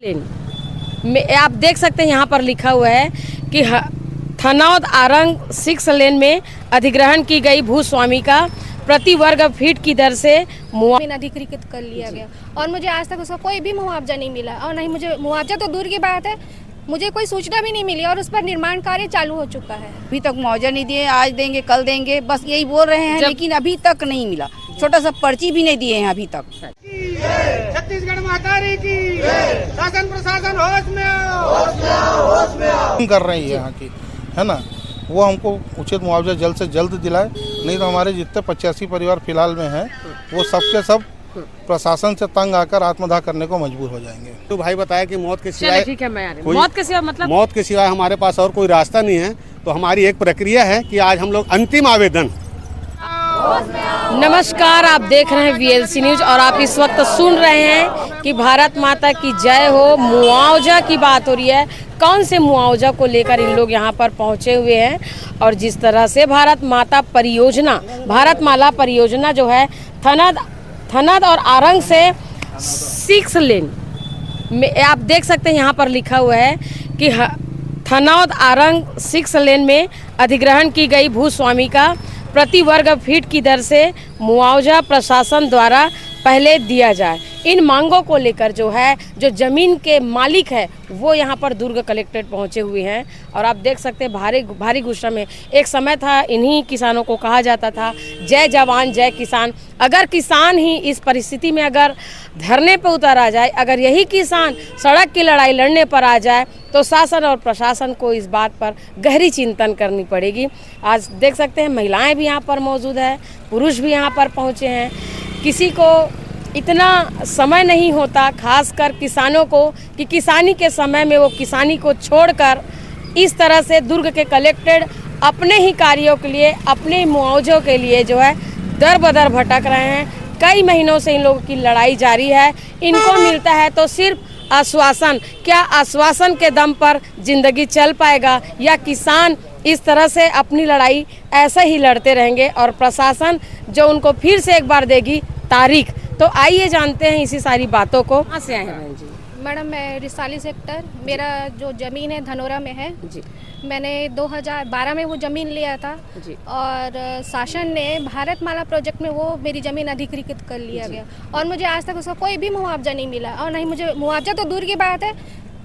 में आप देख सकते हैं यहाँ पर लिखा हुआ है कि थनौद आरंग 6 लेन में अधिग्रहण की गई भूस्वामी का प्रति वर्ग फीट की दर से अधिकृत कर लिया गया और मुझे आज तक उसका कोई भी मुआवजा नहीं मिला और नहीं मुझे मुआवजा तो दूर की बात है, मुझे कोई सूचना भी नहीं मिली और उस पर निर्माण कार्य चालू हो चुका है। अभी तक मुआवजा नहीं दिए, आज देंगे कल देंगे बस यही बोल रहे हैं, लेकिन अभी तक नहीं मिला। छोटा सा पर्ची भी नहीं दिए हैं अभी तक। छत्तीसगढ़ महाकाली की शासन प्रशासन होश में कर रही है यहाँ की, है ना। वो हमको उचित मुआवजा जल्द से जल्द दिलाए, नहीं तो हमारे जितने 85 परिवार फिलहाल में हैं वो सबके सब प्रशासन से तंग आकर आत्मदाह करने को मजबूर हो जाएंगे। तो भाई बताया कि मौत के सिवाय ठीक है, मैं आ रही हूँ। मौत के सिवाय मतलब मौत के सिवाय हमारे पास और कोई रास्ता नहीं है। तो हमारी एक प्रक्रिया है कि आज हम लोग अंतिम आवेदन। नमस्कार, आप देख रहे हैं वीएलसी न्यूज और आप इस वक्त सुन रहे हैं कि भारत माता की जय हो। मुआवजा की बात हो रही है, कौन से मुआवजा को लेकर इन लोग यहाँ पर पहुँचे हुए हैं। और जिस तरह से भारत माला परियोजना जो है थनद और आरंग से 6 लेन में आप देख सकते हैं यहाँ पर लिखा हुआ है कि थनौद आरंग 6 लेन में अधिग्रहण की गई भूस्वामी का प्रति वर्ग फीट की दर से मुआवजा प्रशासन द्वारा पहले दिया जाए। इन मांगों को लेकर जो है, जो जमीन के मालिक है वो यहाँ पर दुर्ग कलेक्ट्रेट पहुँचे हुए हैं। और आप देख सकते हैं भारी गुस्सा में एक समय था, इन्हीं किसानों को कहा जाता था जय जवान जय किसान। अगर किसान ही इस परिस्थिति में अगर धरने पर उतर आ जाए, अगर यही किसान सड़क की लड़ाई लड़ने पर आ जाए तो शासन और प्रशासन को इस बात पर गहरी चिंतन करनी पड़ेगी। आज देख सकते हैं महिलाएं भी यहाँ पर मौजूद है, पुरुष भी यहाँ पर पहुँचे हैं। किसी को इतना समय नहीं होता, खासकर किसानों को, कि किसानी के समय में वो किसानी को छोड़कर इस तरह से दुर्ग के कलेक्टेड अपने ही कार्यों के लिए, अपने मुआवजों के लिए जो है दर बदर भटक रहे हैं। कई महीनों से इन लोगों की लड़ाई जारी है। इनको मिलता है तो सिर्फ आश्वासन। क्या आश्वासन के दम पर जिंदगी चल पाएगा या किसान इस तरह से अपनी लड़ाई ऐसे ही लड़ते रहेंगे और प्रशासन जो उनको फिर से एक बार देगी तारीख। तो आइए जानते हैं इसी सारी बातों को। कहाँ से आए हैं बहन जी? मैडम मैं रिसाली सेक्टर, मेरा जो ज़मीन है धनोरा में है जी। मैंने 2012 में वो ज़मीन लिया था जी। और शासन ने भारत माला प्रोजेक्ट में वो मेरी ज़मीन अधिकृत कर लिया गया और मुझे आज तक उसका कोई भी मुआवजा नहीं मिला और नहीं मुझे मुआवजा तो दूर की बात है,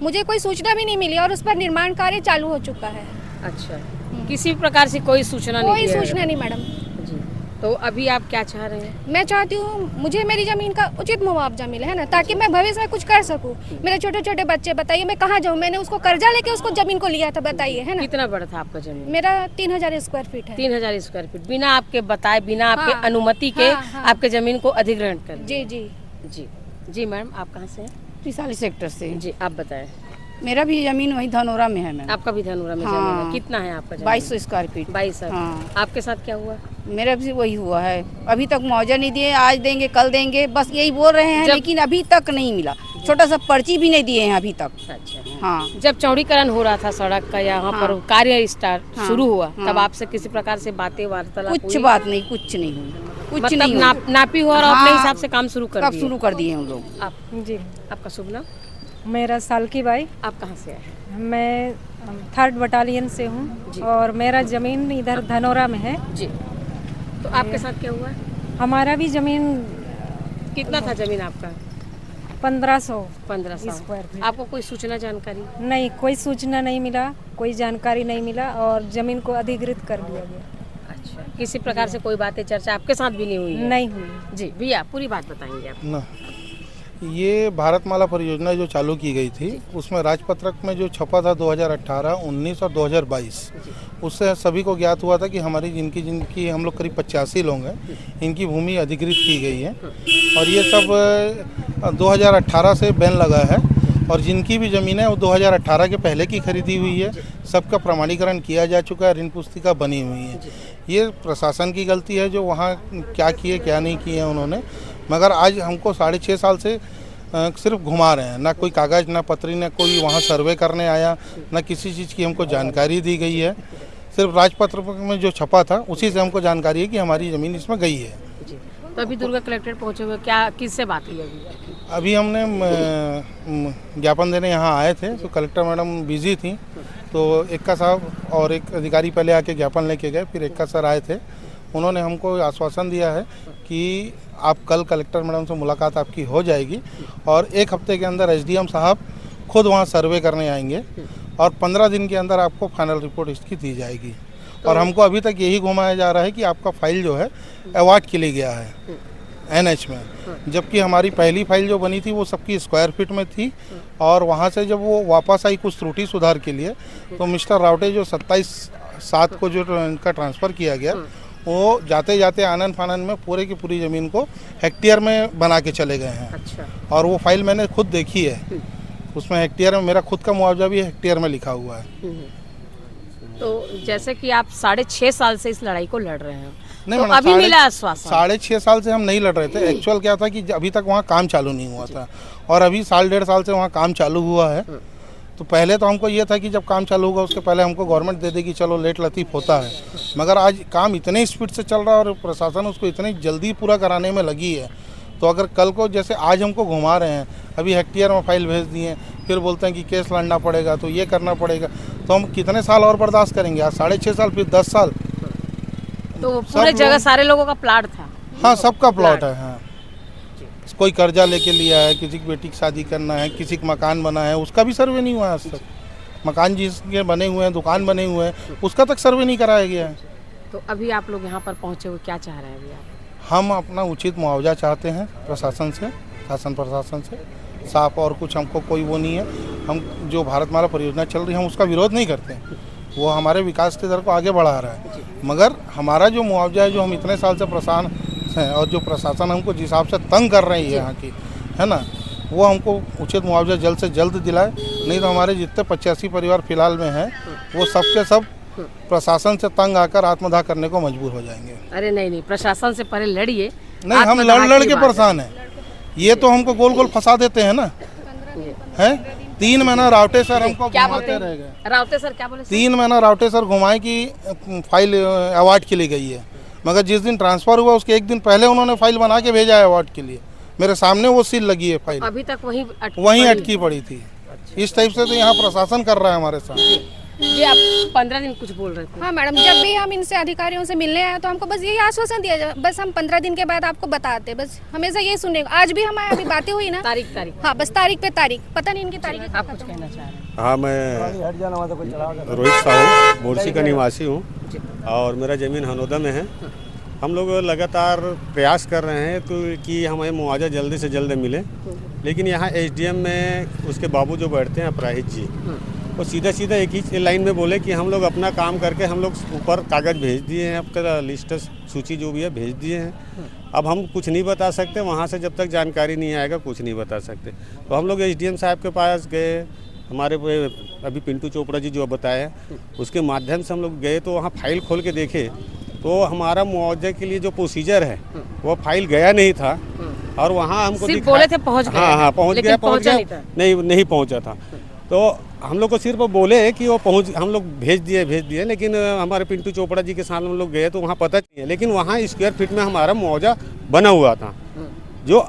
मुझे कोई सूचना भी नहीं मिली और उस पर निर्माण कार्य चालू हो चुका है। अच्छा, किसी प्रकार से कोई सूचना नहीं? कोई सूचना नहीं मैडम। तो अभी आप क्या चाह रहे हैं? मैं चाहती हूँ मुझे मेरी ज़मीन का उचित मुआवजा मिले, है ना, ताकि मैं भविष्य में कुछ कर सकूँ। मेरे छोटे छोटे बच्चे, बताइए मैं कहाँ जाऊँ? मैंने उसको कर्जा लेके उसको ज़मीन को लिया था, बताइए, है ना। कितना बड़ा था आपका ज़मीन? मेरा 3000 स्क्वायर फीट है। 3000 स्क्वायर फीट बिना आपके बताए, बिना आपके अनुमति के आपके ज़मीन को अधिग्रहण कर? जी जी जी जी। मैडम आप कहाँ से हैं? रिसाली सेक्टर से जी। आप बताएं। मेरा भी जमीन वही धनोरा में है मैम। आपका भी धनोरा में जमीन है? कितना है आपका? 2200 स्क्वायर फीट। 22। हाँ। आपके साथ क्या हुआ? मेरा भी वही हुआ है, अभी तक मुआवजा नहीं दिए, आज देंगे कल देंगे बस यही बोल रहे हैं, लेकिन अभी तक नहीं मिला। छोटा सा पर्ची भी नहीं दिए हैं अभी तक। अच्छा। हाँ। जब चौड़ीकरण हो रहा था सड़क का, यहाँ पर कार्य स्टार्ट शुरू हुआ, तब आपसे किसी प्रकार से बातें वार्तालाप? कुछ बात नहीं, कुछ नहीं हुई, कुछ नहीं। नापी हुआ और अपने हिसाब से काम शुरू कर दिए हम लोग। आप जी, आपका शुभ नाम? मेरा सालकी बाई। आप कहाँ से आए हैं? मैं 3rd बटालियन से हूँ और मेरा ज़मीन इधर धनोरा में है जी। तो आपके साथ क्या हुआ? हमारा भी ज़मीन। कितना था ज़मीन आपका? 1500 स्क्वायर फीट। आपको कोई सूचना जानकारी? नहीं, कोई सूचना नहीं मिला, कोई जानकारी नहीं मिला और ज़मीन को अधिकृत कर लिया गया। अच्छा, किसी प्रकार से कोई बातें चर्चा आपके साथ भी नहीं हुई? नहीं हुई जी। भैया पूरी बात बताएंगे आप ना। ये भारत माला परियोजना जो चालू की गई थी उसमें राजपत्रक में जो छपा था 2018, 19 और 2022, उससे सभी को ज्ञात हुआ था कि हमारी जिनकी हम लोग करीब 85 लोग हैं, इनकी भूमि अधिकृत की गई है। और ये सब 2018 से बैन लगा है और जिनकी भी ज़मीन है वो 2018 के पहले की खरीदी हुई है। सबका प्रमाणीकरण किया जा चुका है, ऋण पुस्तिका बनी हुई है। ये प्रशासन की गलती है जो वहाँ क्या किए क्या नहीं किए उन्होंने, मगर आज हमको 6.5 साल से सिर्फ घुमा रहे हैं। ना कोई कागज़, ना पत्री, ना कोई वहाँ सर्वे करने आया, ना किसी चीज़ की हमको जानकारी दी गई है। सिर्फ राजपत्र में जो छपा था उसी से हमको जानकारी है कि हमारी ज़मीन इसमें गई है। तो अभी दुर्ग कलेक्ट्रेट पहुँचे हुए, क्या किससे बात हुई? अभी हमने ज्ञापन देने यहाँ आए थे तो कलेक्टर मैडम बिजी थी, तो एक्का साहब और एक अधिकारी पहले आके ज्ञापन लेके गए, फिर एक्का सर आए थे। उन्होंने हमको आश्वासन दिया है कि आप कल कलेक्टर मैडम से मुलाकात आपकी हो जाएगी और 1 हफ्ते के अंदर एसडीएम साहब खुद वहाँ सर्वे करने आएंगे और 15 दिन के अंदर आपको फाइनल रिपोर्ट इसकी दी जाएगी। और हमको अभी तक यही घुमाया जा रहा है कि आपका फाइल जो है अवार्ड के लिए गया है NH में, जबकि हमारी पहली फाइल जो बनी थी वो सबकी स्क्वायर फीट में थी और वहाँ से जब वो वापस आई कुछ त्रुटि सुधार के लिए तो मिस्टर रावटे जो 27/7 को जो इनका ट्रांसफ़र किया गया वो जाते जाते आनन फानन में पूरे की पूरी ज़मीन को हेक्टेयर में बना के चले गए हैं। अच्छा। और वो फाइल मैंने खुद देखी है, उसमें हेक्टेयर में मेरा खुद का मुआवजा भी हेक्टेयर में लिखा हुआ है। तो जैसे कि आप 6.5 साल से इस लड़ाई को लड़ रहे हैं, नहीं तो मैडम, अभी मिला आश्वासन? 6.5 साल से हम नहीं लड़ रहे थे। एक्चुअल क्या था कि अभी तक वहाँ काम चालू नहीं हुआ था और अभी 1.5 साल से वहाँ काम चालू हुआ है। तो पहले तो हमको ये था कि जब काम चालू होगा उसके पहले हमको गवर्नमेंट दे देगी, चलो लेट लतीफ़ होता है, मगर आज काम इतने स्पीड से चल रहा है और प्रशासन उसको इतनी जल्दी पूरा कराने में लगी है। तो अगर कल को जैसे आज हमको घुमा रहे हैं, अभी हेक्टेयर में फाइल भेज दिए, फिर बोलते हैं कि केस लड़ना पड़ेगा तो ये करना पड़ेगा, तो हम कितने साल और बर्दाश्त करेंगे? आज 6.5 साल फिर 10 साल। तो पूरे जगह सारे लोगों का प्लाट था? हाँ, सबका प्लॉट है। हाँ, कोई कर्जा लेके लिया है, किसी की बेटी की शादी करना है, किसी का मकान बना है, उसका भी सर्वे नहीं हुआ है आज तक। मकान जिसके बने हुए हैं, दुकान बने हुए हैं, उसका तक सर्वे नहीं कराया गया है। तो अभी आप लोग यहाँ पर पहुँचे हुए क्या चाह रहे हैं अभी आप? हम अपना उचित मुआवजा चाहते हैं प्रशासन से, शासन प्रशासन से, साफ और कुछ हमको कोई वो नहीं है। हम जो भारतमाला परियोजना चल रही है हम उसका विरोध नहीं करते, वो हमारे विकास के दर को आगे बढ़ा रहा है, मगर हमारा जो मुआवजा है जो हम इतने साल से परेशान हैं और जो प्रशासन हमको जिस हिसाब से तंग कर रही है यहाँ की, है ना, वो हमको उचित मुआवजा जल्द से जल्द दिलाए, नहीं तो हमारे जितने 85 परिवार फिलहाल में हैं वो सबके सब प्रशासन से तंग आकर आत्मदाह करने को मजबूर हो जाएंगे। अरे नहीं, प्रशासन से पहले लड़िए। नहीं, हम लड़ के परेशान हैं, ये तो हमको गोल गोल फंसा देते हैं ना। हैं 3 महीना रावटे सर हमको घुमाते रह गए। रावटे सर क्या बोले? 3 महीना रावटे सर घुमाए कि फाइल अवार्ड के लिए गई है, मगर जिस दिन ट्रांसफ़र हुआ उसके 1 दिन पहले उन्होंने फाइल बना के भेजा है अवार्ड के लिए, मेरे सामने वो सील लगी है फाइल, अभी तक वहीं अटकी पड़ी थी। इस टाइप से तो यहाँ प्रशासन कर रहा है हमारे साथ। जी, आप 15 दिन कुछ बोल रहे थे? हाँ मैडम, जब भी हम इनसे अधिकारियों से मिलने आए तो हमको बस यही आश्वासन दिया जाए, बस हम 15 दिन के बाद आपको बताते, बस हमेशा ये सुनने। आज भी हमारे अभी बातें हुई ना, तारीख। हाँ, बस तारीख पे तारीख, पता नहीं इनकी तारीख। आप कुछ कहना चाह रहे हैं? हाँ, मैं रोहित साहू बोरसी का निवासी हूँ और मेरा ज़मीन हनोदा में है। हम लोग लगातार प्रयास कर रहे हैं तो कि हमें मुआवजा जल्दी से जल्द मिले, लेकिन यहाँ SDM में उसके बाबू जो बैठते हैं अपराहित जी, वो सीधा एक ही लाइन में बोले कि हम लोग अपना काम करके हम लोग ऊपर कागज़ भेज दिए हैं, आपका लिस्ट सूची जो भी है भेज दिए हैं। अब हम कुछ नहीं बता सकते, वहाँ से जब तक जानकारी नहीं आएगा कुछ नहीं बता सकते। तो हम लोग SDM साहब के पास गए, हमारे अभी पिंटू चोपड़ा जी जो बताए उसके माध्यम से हम लोग गए, तो वहाँ फाइल खोल के देखे तो हमारा मुआवजे के लिए जो प्रोसीजर है वो फाइल गया नहीं था और वहाँ हमको सिर्फ बोले थे पहुँच गए। हाँ, पहुँच गया, नहीं पहुँचा था। तो हम लोग को सिर्फ बोले कि वो हम लोग भेज दिए, लेकिन हमारे पिंटू चोपड़ा जी के साथ हम लोग गए तो वहाँ पता नहीं है, लेकिन वहाँ स्क्वायर फीट में हमारा मुआवजा बना हुआ था जो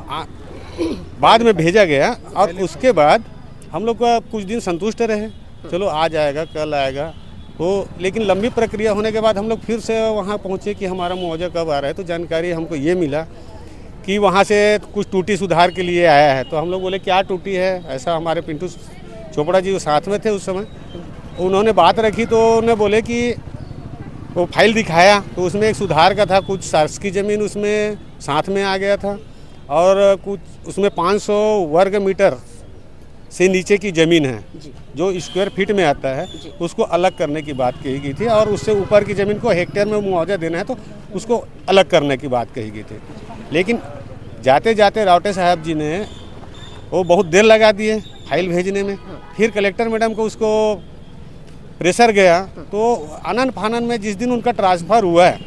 बाद में भेजा गया। और उसके बाद हम लोग का कुछ दिन संतुष्ट रहे, चलो आज आएगा कल आएगा, तो लेकिन लंबी प्रक्रिया होने के बाद हम लोग फिर से वहाँ पहुँचे कि हमारा मुआवजा कब आ रहा है। तो जानकारी हमको ये मिला कि वहाँ से कुछ टूटी सुधार के लिए आया है। तो हम लोग बोले क्या टूटी है, ऐसा हमारे पिंटू चोपड़ा जी साथ में थे उस समय, उन्होंने बात रखी तो उन्होंने बोले कि वो फाइल दिखाया तो उसमें एक सुधार का था, कुछ शासकीय ज़मीन उसमें साथ में आ गया था और कुछ उसमें 500 वर्ग मीटर से नीचे की ज़मीन है जो स्क्वायर फीट में आता है, उसको अलग करने की बात कही गई थी और उससे ऊपर की ज़मीन को हेक्टेयर में मुआवजा देना है तो उसको अलग करने की बात कही गई थी। लेकिन जाते जाते रावटे साहब जी ने वो बहुत देर लगा दिए फाइल भेजने में, फिर कलेक्टर मैडम को उसको प्रेशर गया तो आनन फानन में जिस दिन उनका ट्रांसफ़र हुआ है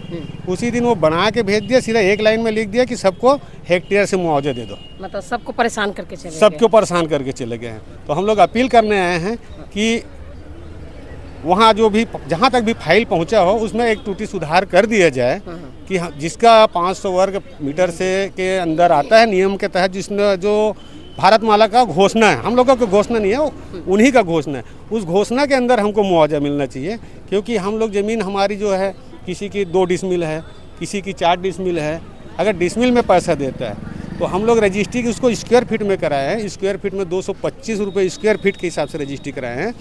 उसी दिन वो बना के भेज दिया, सीधा एक लाइन में लिख दिया कि सबको हेक्टेयर से मुआवजा दे दो। मतलब सबको परेशान करके चले गए। सबको परेशान करके चले गए हैं। तो हम लोग अपील करने आए हैं कि वहाँ जो भी जहाँ तक भी फाइल पहुँचा हो उसमें एक टूटी सुधार कर दिया जाए कि जिसका 500 वर्ग मीटर से के अंदर आता है नियम के तहत, जिसने जो भारतमाला का घोषणा है, हम लोगों का घोषणा नहीं है, वो उन्हीं का घोषणा है। उस घोषणा के अंदर हमको मुआवजा मिलना चाहिए, क्योंकि हम लोग ज़मीन हमारी जो है किसी की 2 डिसमिल है, किसी की 4 डिसमिल है। अगर डिसमिल में पैसा देता है तो हम लोग रजिस्ट्री की उसको स्क्वायर फीट में कराए हैं। स्क्वायर फीट में 225 रुपये स्क्वायर फीट के हिसाब से रजिस्ट्री कराए हैं।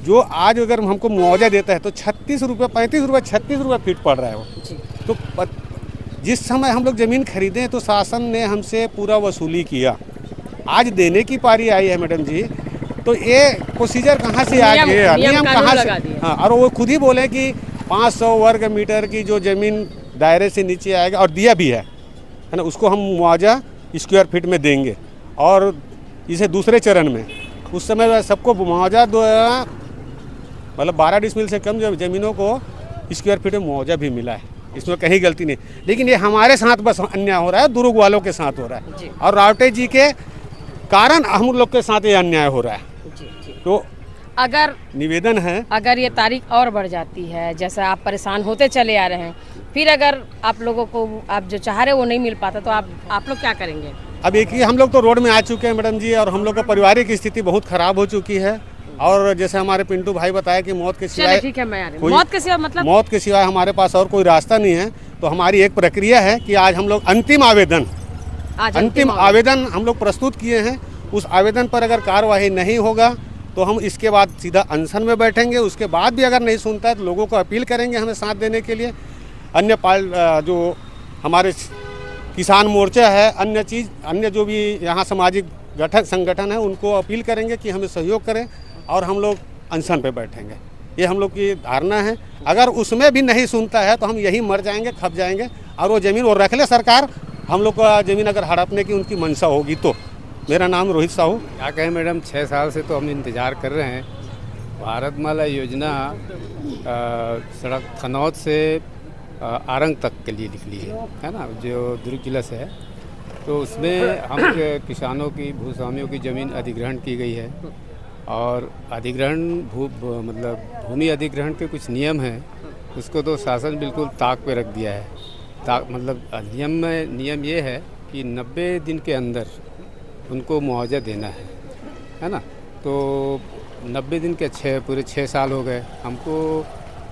जो आज अगर हमको मुआवजा देता है तो 36 रुपये 35 रुपये 36 रुपये फीट पड़ रहा है वो। तो जिस समय हम लोग ज़मीन खरीदें तो शासन ने हमसे पूरा वसूली किया, आज देने की पारी आई है मैडम जी। तो ये प्रोसीजर कहाँ से आ गया, नियम कहाँ से? हाँ, और वो खुद ही बोले कि 500 वर्ग मीटर की जो ज़मीन दायरे से नीचे आएगा, और दिया भी है ना, उसको हम मुआवजा स्क्वायर फीट में देंगे। और इसे दूसरे चरण में उस समय सबको मुआवजा मतलब 12 डिसमिल से कम ज़मीनों को स्क्वायर फीट में मुआवजा भी मिला है, इसमें कहीं गलती नहीं। लेकिन ये हमारे साथ बस अन्याय हो रहा है, दुर्ग वालों के साथ हो रहा है, और रावटे जी के कारण हम लोग के साथ ये अन्याय हो रहा है। तो अगर निवेदन है, अगर ये तारीख और बढ़ जाती है, जैसे आप परेशान होते चले आ रहे हैं, फिर अगर आप लोगों को आप जो चाह रहे वो नहीं मिल पाता तो आप लोग क्या करेंगे? अब एक ही हम लोग तो रोड में आ चुके हैं मैडम जी, और हम लोग का पारिवारिक स्थिति बहुत खराब हो चुकी है। और जैसे हमारे पिंटू भाई बताया कि मौत के सिवाय, ठीक है, मैं आ रही हूं। मौत के सिवाय मतलब मौत के सिवाय हमारे पास और कोई रास्ता नहीं है। तो हमारी एक प्रक्रिया है कि आज हम लोग अंतिम आवेदन हम लोग प्रस्तुत किए हैं। उस आवेदन पर अगर कार्यवाही नहीं होगा तो हम इसके बाद सीधा अनशन में बैठेंगे। उसके बाद भी अगर नहीं सुनता है तो लोगों को अपील करेंगे हमें साथ देने के लिए। अन्य जो हमारे किसान मोर्चा है, अन्य जो भी यहाँ सामाजिक संगठन है, उनको अपील करेंगे कि हमें सहयोग करें, और हम लोग अनशन पे बैठेंगे। ये हम लोग की धारणा है। अगर उसमें भी नहीं सुनता है तो हम यही मर जाएंगे, खप जाएंगे, और वो ज़मीन वो रख ले सरकार। हम लोग का ज़मीन अगर हड़पने की उनकी मंशा होगी तो। मेरा नाम रोहित साहू। क्या कहें मैडम, 6 साल से तो हम इंतज़ार कर रहे हैं। भारतमाला योजना सड़क थनौत से आरंग तक के लिए निकली है ना, जो दुर्ग जिला से है। तो उसमें हम किसानों की, भूस्वामियों की ज़मीन अधिग्रहण की गई है, और अधिग्रहण मतलब भूमि अधिग्रहण के कुछ नियम हैं, उसको तो शासन बिल्कुल ताक पे रख दिया है। मतलब नियम ये है कि 90 दिन के अंदर उनको मुआवजा देना है ना। तो 90 दिन के पूरे 6 साल हो गए हमको,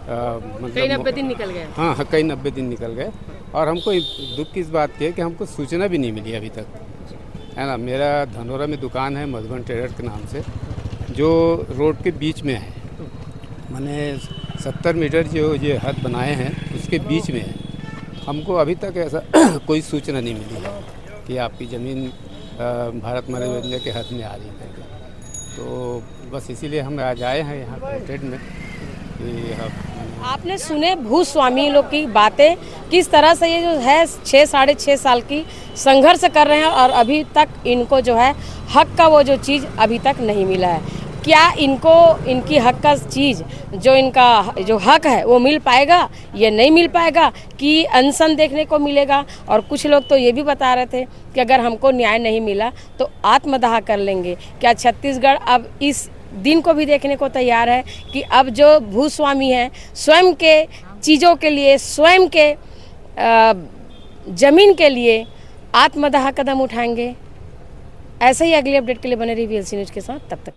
मतलब कई 90 दिन निकल गए। हाँ, कई 90 दिन निकल गए, और हमको दुख की इस बात की है कि हमको सूचना भी नहीं मिली अभी तक, है ना। मेरा धनौरा में दुकान है मधुबन ट्रेडर के नाम से, जो रोड के बीच में है। मैंने 70 मीटर जो ये हद बनाए हैं उसके बीच में है। हमको अभी तक ऐसा कोई सूचना नहीं मिली है कि आपकी ज़मीन भारतमाला योजना के हद में आ रही है। तो बस इसीलिए हम आज आए हैं यहाँ ट्रेड में। आपने सुने भूस्वामी लोग की बातें, किस तरह से ये जो है 6 साढ़े 6 साल की संघर्ष कर रहे हैं, और अभी तक इनको जो है हक का वो जो चीज़ अभी तक नहीं मिला है। क्या इनको इनकी हक का चीज़, जो इनका जो हक है वो मिल पाएगा, ये नहीं मिल पाएगा, कि अनशन देखने को मिलेगा? और कुछ लोग तो ये भी बता रहे थे कि अगर हमको न्याय नहीं मिला तो आत्मदाह कर लेंगे। क्या छत्तीसगढ़ अब इस दिन को भी देखने को तैयार है कि अब जो भूस्वामी हैं स्वयं के चीज़ों के लिए, स्वयं के ज़मीन के लिए आत्मदाह कदम उठाएंगे? ऐसे ही अगली अपडेट के लिए बने रहिए VLC न्यूज़ के साथ। तब तक